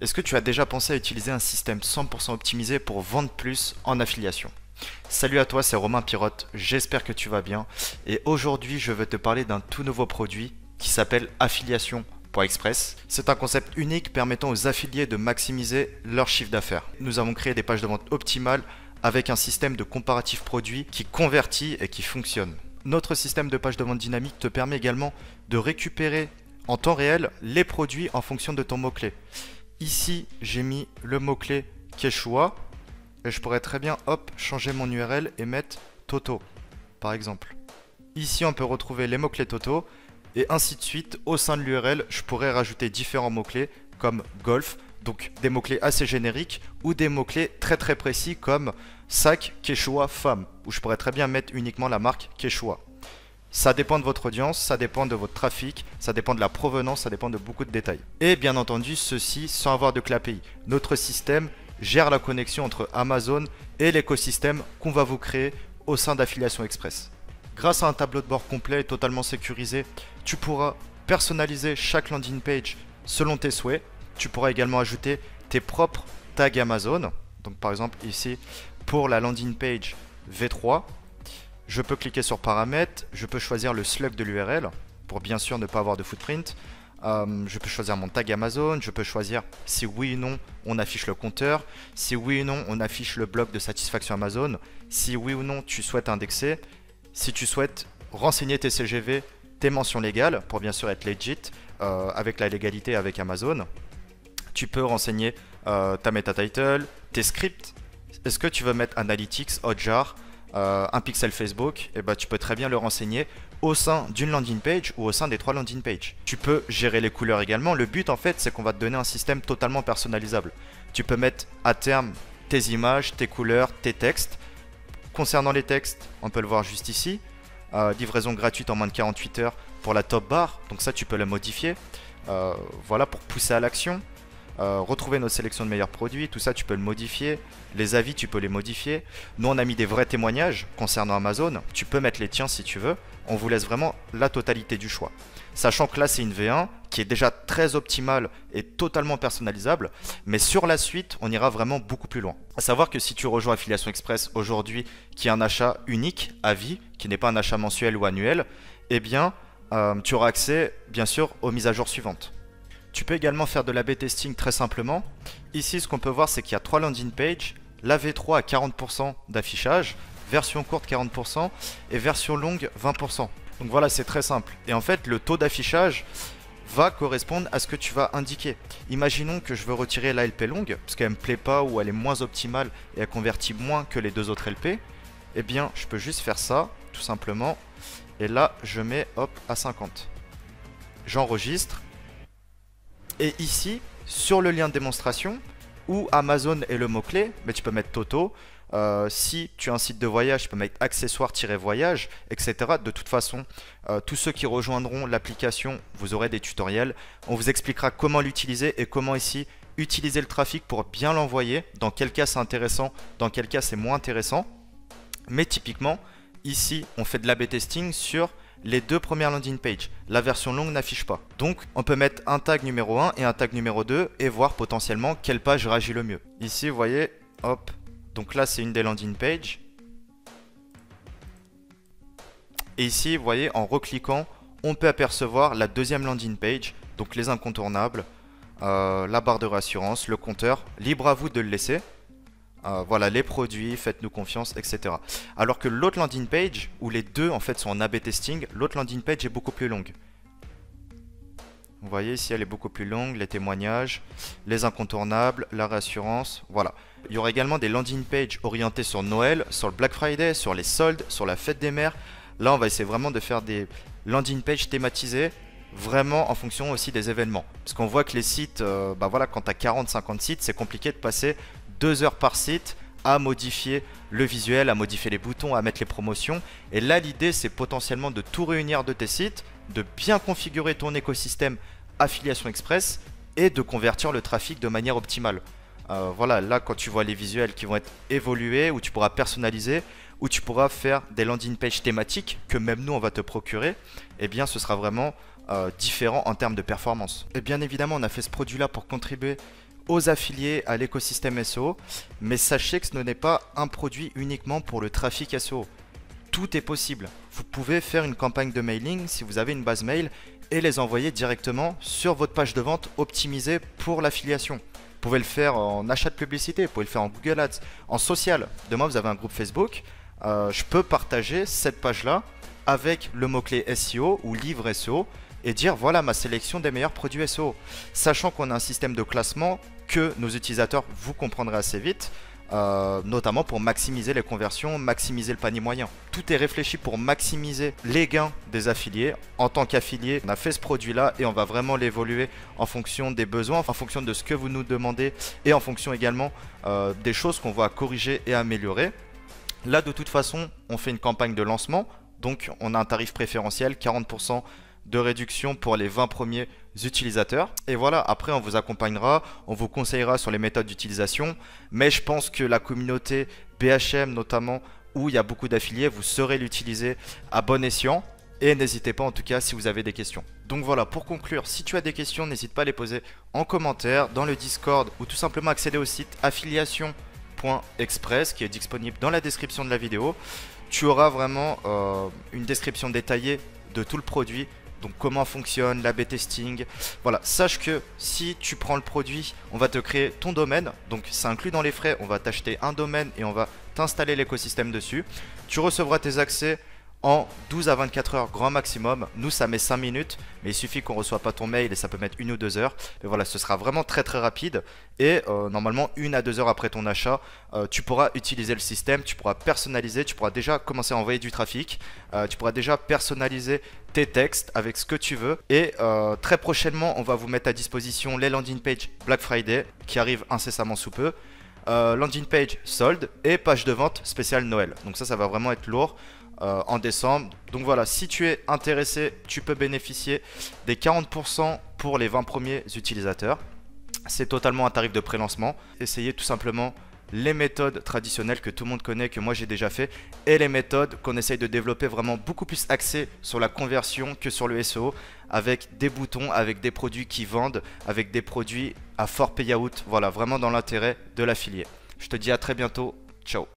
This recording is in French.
Est-ce que tu as déjà pensé à utiliser un système 100% optimisé pour vendre plus en affiliation? Salut à toi, c'est Romain Pirotte, j'espère que tu vas bien. Et aujourd'hui, je vais te parler d'un tout nouveau produit qui s'appelle Affiliation.express. C'est un concept unique permettant aux affiliés de maximiser leur chiffre d'affaires. Nous avons créé des pages de vente optimales avec un système de comparatif produit qui convertit et qui fonctionne. Notre système de page de vente dynamique te permet également de récupérer en temps réel les produits en fonction de ton mot-clé. Ici, j'ai mis le mot-clé Quechua et je pourrais très bien changer mon URL et mettre Toto par exemple. Ici, on peut retrouver les mots-clés Toto et ainsi de suite. Au sein de l'URL, je pourrais rajouter différents mots-clés comme golf, donc des mots-clés assez génériques ou des mots-clés très précis comme sac, Quechua, femme, où je pourrais très bien mettre uniquement la marque Quechua. Ça dépend de votre audience, ça dépend de votre trafic, ça dépend de la provenance, ça dépend de beaucoup de détails. Et bien entendu, ceci sans avoir de clé API. Notre système gère la connexion entre Amazon et l'écosystème qu'on va vous créer au sein d'Affiliation Express. Grâce à un tableau de bord complet et totalement sécurisé, tu pourras personnaliser chaque landing page selon tes souhaits. Tu pourras également ajouter tes propres tags Amazon. Donc par exemple ici, pour la landing page V3, je peux cliquer sur paramètres, je peux choisir le slug de l'URL pour bien sûr ne pas avoir de footprint. Je peux choisir mon tag Amazon, je peux choisir si oui ou non on affiche le compteur, si oui ou non on affiche le bloc de satisfaction Amazon, si oui ou non tu souhaites indexer, si tu souhaites renseigner tes CGV, tes mentions légales pour bien sûr être legit avec la légalité avec Amazon. Tu peux renseigner ta meta title, tes scripts. Est-ce que tu veux mettre Analytics, Hotjar, un pixel Facebook, et tu peux très bien le renseigner au sein d'une landing page ou au sein des 3 landing pages. Tu peux gérer les couleurs également. Le but en fait c'est qu'on va te donner un système totalement personnalisable. Tu peux mettre à terme tes images, tes couleurs, tes textes. Concernant les textes, on peut le voir juste ici. Livraison gratuite en moins de 48 heures pour la top bar. Donc ça tu peux le modifier. Voilà pour pousser à l'action. Retrouver nos sélections de meilleurs produits, tout ça tu peux le modifier. Les avis tu peux les modifier. Nous on a mis des vrais témoignages concernant Amazon. Tu peux mettre les tiens si tu veux. On vous laisse vraiment la totalité du choix. Sachant que là c'est une V1 qui est déjà très optimale et totalement personnalisable. Mais sur la suite on ira vraiment beaucoup plus loin. À savoir que si tu rejoins Affiliation Express aujourd'hui qui est un achat unique à vie, qui n'est pas un achat mensuel ou annuel, eh bien tu auras accès bien sûr aux mises à jour suivantes. Tu peux également faire de l'A/B testing très simplement. Ici, ce qu'on peut voir, c'est qu'il y a 3 landing pages. La V3 à 40% d'affichage, version courte 40% et version longue 20%. Donc voilà, c'est très simple. Et en fait, le taux d'affichage va correspondre à ce que tu vas indiquer. Imaginons que je veux retirer la LP longue, parce qu'elle ne me plaît pas ou elle est moins optimale et elle convertit moins que les 2 autres LP. Eh bien, je peux juste faire ça, tout simplement. Et là, je mets à 50. J'enregistre. Et ici, sur le lien de démonstration, où Amazon est le mot-clé, mais tu peux mettre Toto. Si tu as un site de voyage, tu peux mettre accessoires-voyage, etc. De toute façon, tous ceux qui rejoindront l'application, vous aurez des tutoriels. On vous expliquera comment l'utiliser et comment ici utiliser le trafic pour bien l'envoyer. Dans quel cas c'est intéressant, dans quel cas c'est moins intéressant. Mais typiquement, ici, on fait de l'A/B testing sur les 2 premières landing pages. La version longue n'affiche pas. Donc, on peut mettre un tag numéro 1 et un tag numéro 2 et voir potentiellement quelle page réagit le mieux. Ici, vous voyez, donc là, c'est une des landing pages. Et ici, vous voyez, en recliquant, on peut apercevoir la 2e landing page, donc les incontournables, la barre de réassurance, le compteur. Libre à vous de le laisser. Voilà les produits, faites-nous confiance, etc. Alors que l'autre landing page, où les 2 en fait sont en A/B testing, l'autre landing page est beaucoup plus longue. Vous voyez ici elle est beaucoup plus longue, les témoignages, les incontournables, la réassurance, voilà. Il y aura également des landing pages orientées sur Noël, sur le Black Friday, sur les soldes, sur la fête des mères. Là on va essayer vraiment de faire des landing pages thématisées, vraiment en fonction aussi des événements. Parce qu'on voit que les sites, voilà, quand tu as 40-50 sites, c'est compliqué de passer 2 heures par site à modifier le visuel, à modifier les boutons, à mettre les promotions. Et là, l'idée, c'est potentiellement de tout réunir de tes sites, de bien configurer ton écosystème Affiliation Express et de convertir le trafic de manière optimale. Voilà, là, quand tu vois les visuels qui vont être évolués, où tu pourras personnaliser, où tu pourras faire des landing pages thématiques que même nous, on va te procurer, eh bien, ce sera vraiment différent en termes de performance. Et bien évidemment, on a fait ce produit-là pour contribuer aux affiliés, à l'écosystème SEO. Mais sachez que ce n'est pas un produit uniquement pour le trafic SEO. Tout est possible. Vous pouvez faire une campagne de mailing si vous avez une base mail et les envoyer directement sur votre page de vente optimisée pour l'affiliation. Vous pouvez le faire en achat de publicité, vous pouvez le faire en Google Ads, en social. Demain, vous avez un groupe Facebook. Je peux partager cette page-là avec le mot-clé SEO ou livre SEO et dire voilà ma sélection des meilleurs produits SEO. Sachant qu'on a un système de classement que nos utilisateurs, vous comprendrez assez vite, notamment pour maximiser les conversions, maximiser le panier moyen. Tout est réfléchi pour maximiser les gains des affiliés. En tant qu'affilié, on a fait ce produit-là et on va vraiment l'évoluer en fonction des besoins, en fonction de ce que vous nous demandez et en fonction également des choses qu'on va corriger et améliorer. Là, de toute façon, on fait une campagne de lancement, donc on a un tarif préférentiel, 40% de réduction pour les 20 premiers utilisateurs. Et voilà, après on vous accompagnera, on vous conseillera sur les méthodes d'utilisation. Mais je pense que la communauté BHM notamment, où il y a beaucoup d'affiliés, vous saurez l'utiliser à bon escient. Et n'hésitez pas en tout cas si vous avez des questions. Donc voilà, pour conclure, si tu as des questions, n'hésite pas à les poser en commentaire, dans le Discord ou tout simplement accéder au site affiliation.express qui est disponible dans la description de la vidéo. Tu auras vraiment une description détaillée de tout le produit. Donc comment fonctionne l'A/B testing. Voilà, sache que si tu prends le produit, on va te créer ton domaine. Donc c'est inclus dans les frais, on va t'acheter un domaine et on va t'installer l'écosystème dessus. Tu recevras tes accès en 12 à 24 heures grand maximum. Nous ça met 5 minutes, mais il suffit qu'on ne reçoive pas ton mail et ça peut mettre 1 ou 2 heures. Mais voilà, ce sera vraiment très rapide. Et normalement 1 à 2 heures après ton achat, tu pourras utiliser le système, tu pourras personnaliser, tu pourras déjà commencer à envoyer du trafic, tu pourras déjà personnaliser tes textes avec ce que tu veux. Et très prochainement, on va vous mettre à disposition les landing page Black Friday qui arrivent incessamment sous peu. Landing page solde et page de vente spéciale Noël. Donc ça va vraiment être lourd en décembre. Donc voilà, si tu es intéressé, tu peux bénéficier des 40% pour les 20 premiers utilisateurs. C'est totalement un tarif de pré-lancement. Essayez tout simplement les méthodes traditionnelles que tout le monde connaît, que moi j'ai déjà fait, et les méthodes qu'on essaye de développer vraiment beaucoup plus axées sur la conversion que sur le SEO, avec des boutons, avec des produits qui vendent, avec des produits à fort payout. Voilà, vraiment dans l'intérêt de l'affilié. Je te dis à très bientôt. Ciao.